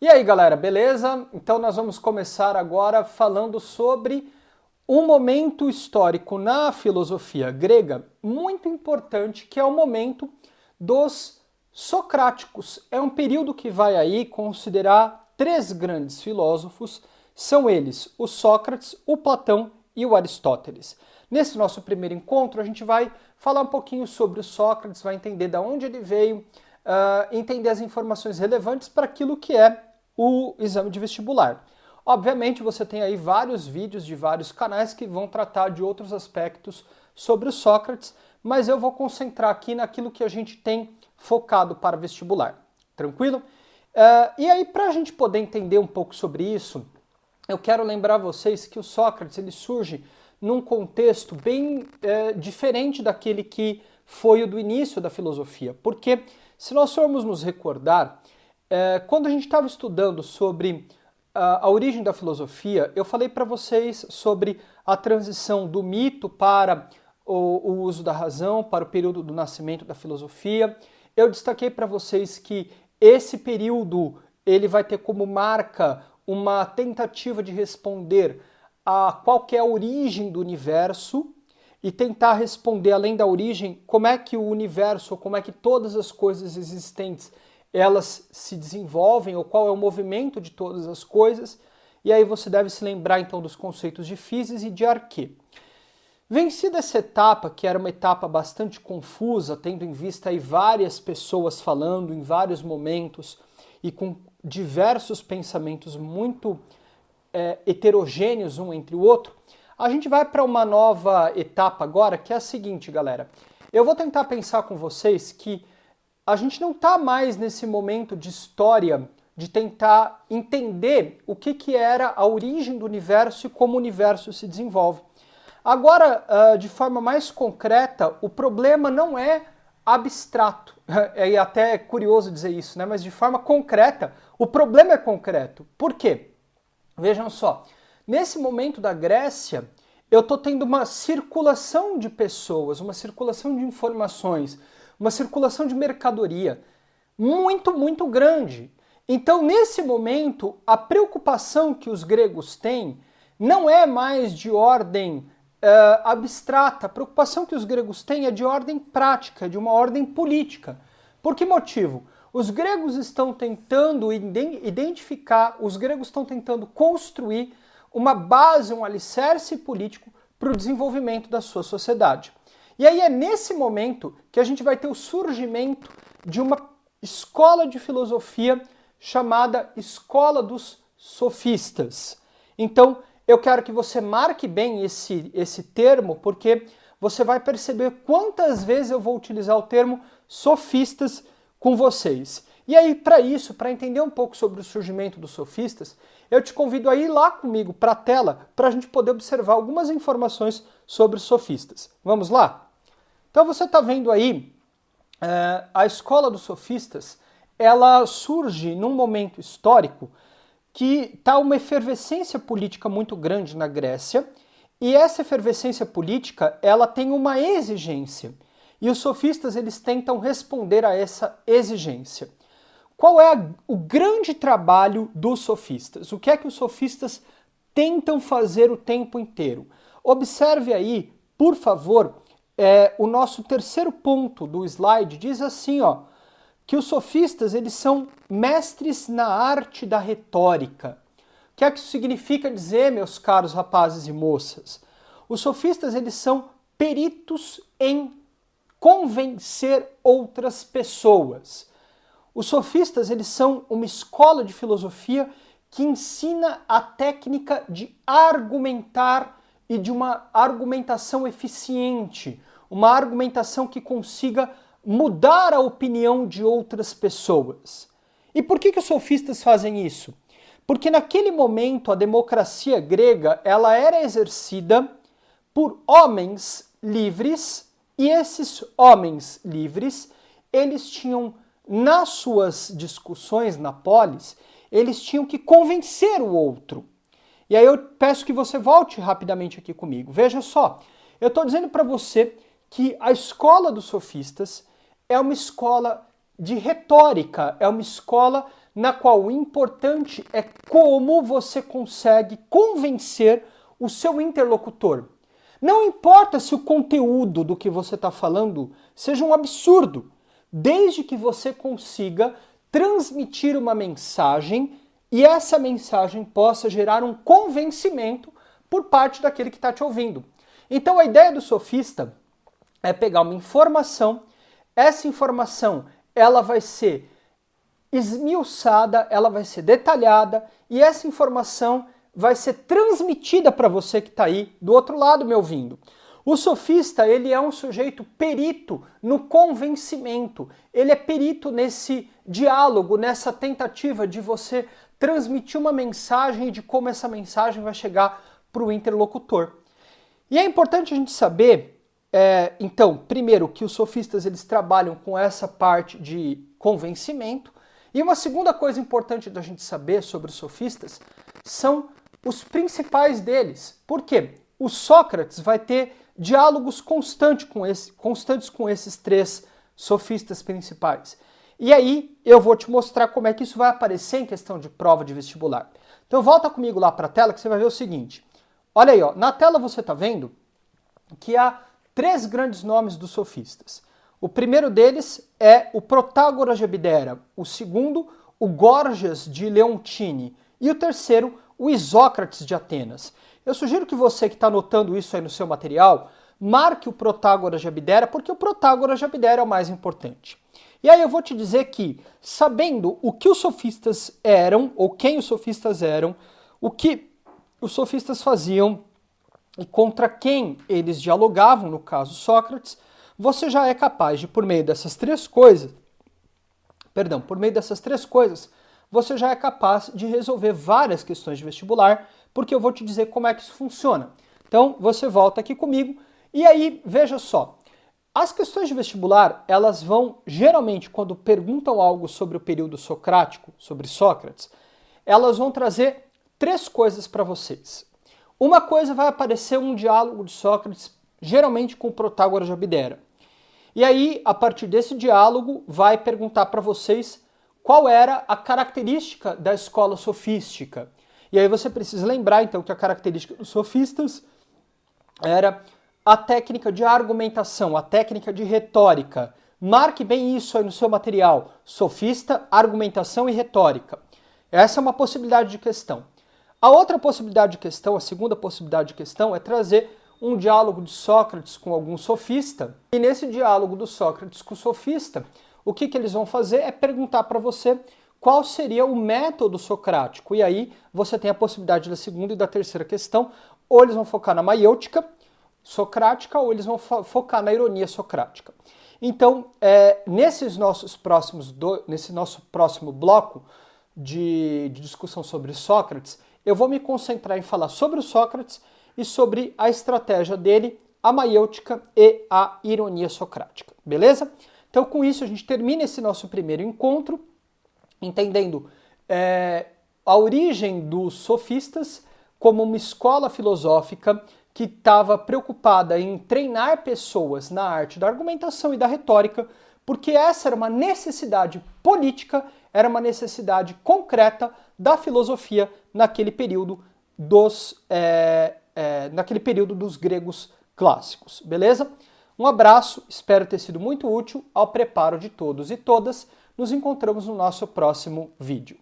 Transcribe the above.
E aí, galera, beleza? Então nós vamos começar agora falando sobre um momento histórico na filosofia grega muito importante, que é o momento dos socráticos. É um período que vai aí considerar três grandes filósofos, são eles o Sócrates, o Platão e o Aristóteles. Nesse nosso primeiro encontro, a gente vai falar um pouquinho sobre o Sócrates, vai entender de onde ele veio, entender as informações relevantes para aquilo que é o exame de vestibular. Obviamente você tem aí vários vídeos de vários canais que vão tratar de outros aspectos sobre o Sócrates, mas eu vou concentrar aqui naquilo que a gente tem focado para vestibular. Tranquilo? E aí, para a gente poder entender um pouco sobre isso, eu quero lembrar vocês que o Sócrates ele surge num contexto bem diferente daquele que foi o do início da filosofia. Porque, se nós formos nos recordar, quando a gente estava estudando sobre a origem da filosofia, eu falei para vocês sobre a transição do mito para o uso da razão, para o período do nascimento da filosofia. Eu destaquei para vocês que esse período ele vai ter como marca uma tentativa de responder a qual que é a origem do universo e tentar responder, além da origem, como é que o universo, como é que todas as coisas existentes elas se desenvolvem, ou qual é o movimento de todas as coisas, e aí você deve se lembrar então dos conceitos de Físis e de Arquê. Vencida essa etapa, que era uma etapa bastante confusa, tendo em vista aí várias pessoas falando em vários momentos e com diversos pensamentos muito heterogêneos um entre o outro, a gente vai para uma nova etapa agora, que é a seguinte, galera. Eu vou tentar pensar com vocês que a gente não está mais nesse momento de história de tentar entender o que era a origem do universo e como o universo se desenvolve. Agora, de forma mais concreta, o problema não é abstrato. É até curioso dizer isso, né? Mas de forma concreta, o problema é concreto. Por quê? Vejam só, nesse momento da Grécia, eu estou tendo uma circulação de pessoas, uma circulação de informações, uma circulação de mercadoria muito grande. Então, nesse momento, a preocupação que os gregos têm não é mais de ordem abstrata. A preocupação que os gregos têm é de ordem prática, de uma ordem política. Por que motivo? Os gregos estão tentando identificar, os gregos estão tentando construir uma base, um alicerce político para o desenvolvimento da sua sociedade. E aí é nesse momento que a gente vai ter o surgimento de uma escola de filosofia chamada Escola dos Sofistas. Então, eu quero que você marque bem esse termo, porque você vai perceber quantas vezes eu vou utilizar o termo sofistas com vocês. E aí, para isso, para entender um pouco sobre o surgimento dos sofistas, eu te convido a ir lá comigo para a tela para a gente poder observar algumas informações sobre os sofistas. Vamos lá? Então você está vendo aí a escola dos sofistas, ela surge num momento histórico que está uma efervescência política muito grande na Grécia, e essa efervescência política ela tem uma exigência, e os sofistas eles tentam responder a essa exigência. Qual é o grande trabalho dos sofistas? O que é que os sofistas tentam fazer o tempo inteiro? Observe aí, por favor, o nosso terceiro ponto do slide diz assim, ó, que os sofistas eles são mestres na arte da retórica. O que é que isso significa dizer, meus caros rapazes e moças? Os sofistas eles são peritos em convencer outras pessoas. Os sofistas eles são uma escola de filosofia que ensina a técnica de argumentar e de uma argumentação eficiente, uma argumentação que consiga mudar a opinião de outras pessoas. E por que os sofistas fazem isso? Porque naquele momento a democracia grega ela era exercida por homens livres, e esses homens livres, eles tinham nas suas discussões na polis, eles tinham que convencer o outro. E aí eu peço que você volte rapidamente aqui comigo. Veja só, eu estou dizendo para você que a escola dos sofistas é uma escola de retórica, é uma escola na qual o importante é como você consegue convencer o seu interlocutor. Não importa se o conteúdo do que você está falando seja um absurdo, desde que você consiga transmitir uma mensagem e essa mensagem possa gerar um convencimento por parte daquele que está te ouvindo. Então a ideia do sofista é pegar uma informação, essa informação ela vai ser esmiuçada, ela vai ser detalhada e essa informação vai ser transmitida para você que está aí do outro lado me ouvindo. O sofista, ele é um sujeito perito no convencimento, ele é perito nesse diálogo, nessa tentativa de você transmitir uma mensagem e de como essa mensagem vai chegar para o interlocutor. E é importante a gente saber, então, primeiro, que os sofistas eles trabalham com essa parte de convencimento, e uma segunda coisa importante da gente saber sobre os sofistas são os principais deles. Por quê? O Sócrates vai ter diálogos constantes com esses três sofistas principais. E aí eu vou te mostrar como é que isso vai aparecer em questão de prova de vestibular. Então volta comigo lá para a tela que você vai ver o seguinte. Olha aí, ó, na tela você está vendo que há três grandes nomes dos sofistas. O primeiro deles é o Protágoras de Abdera, o segundo, o Gorgias de Leontini e o terceiro, o Isócrates de Atenas. Eu sugiro que você que está anotando isso aí no seu material, marque o Protágoras de Abdera, porque o Protágoras de Abdera é o mais importante. E aí eu vou te dizer que, sabendo o que os sofistas eram, ou quem os sofistas eram, o que os sofistas faziam e contra quem eles dialogavam, no caso Sócrates, você já é capaz de, por meio dessas três coisas, você já é capaz de resolver várias questões de vestibular, porque eu vou te dizer como é que isso funciona. Então, você volta aqui comigo e aí, veja só, as questões de vestibular, elas vão, geralmente, quando perguntam algo sobre o período socrático, sobre Sócrates, elas vão trazer três coisas para vocês. Uma coisa vai aparecer um diálogo de Sócrates, geralmente com o Protágoras de Abdera. E aí, a partir desse diálogo, vai perguntar para vocês qual era a característica da escola sofística. E aí você precisa lembrar, então, que a característica dos sofistas era a técnica de argumentação, a técnica de retórica. Marque bem isso aí no seu material. Sofista, argumentação e retórica. Essa é uma possibilidade de questão. A outra possibilidade de questão, a segunda possibilidade de questão, é trazer um diálogo de Sócrates com algum sofista. E nesse diálogo do Sócrates com o sofista, o que eles vão fazer é perguntar para você qual seria o método socrático. E aí você tem a possibilidade da segunda e da terceira questão, ou eles vão focar na maiêutica socrática, ou eles vão focar na ironia socrática. Então, nesse nosso próximo bloco de discussão sobre Sócrates, eu vou me concentrar em falar sobre o Sócrates e sobre a estratégia dele, a maiêutica e a ironia socrática, beleza? Então, com isso, a gente termina esse nosso primeiro encontro, entendendo a origem dos sofistas como uma escola filosófica que estava preocupada em treinar pessoas na arte da argumentação e da retórica, porque essa era uma necessidade política, era uma necessidade concreta da filosofia naquele período dos gregos clássicos, beleza? Um abraço, espero ter sido muito útil ao preparo de todos e todas. Nos encontramos no nosso próximo vídeo.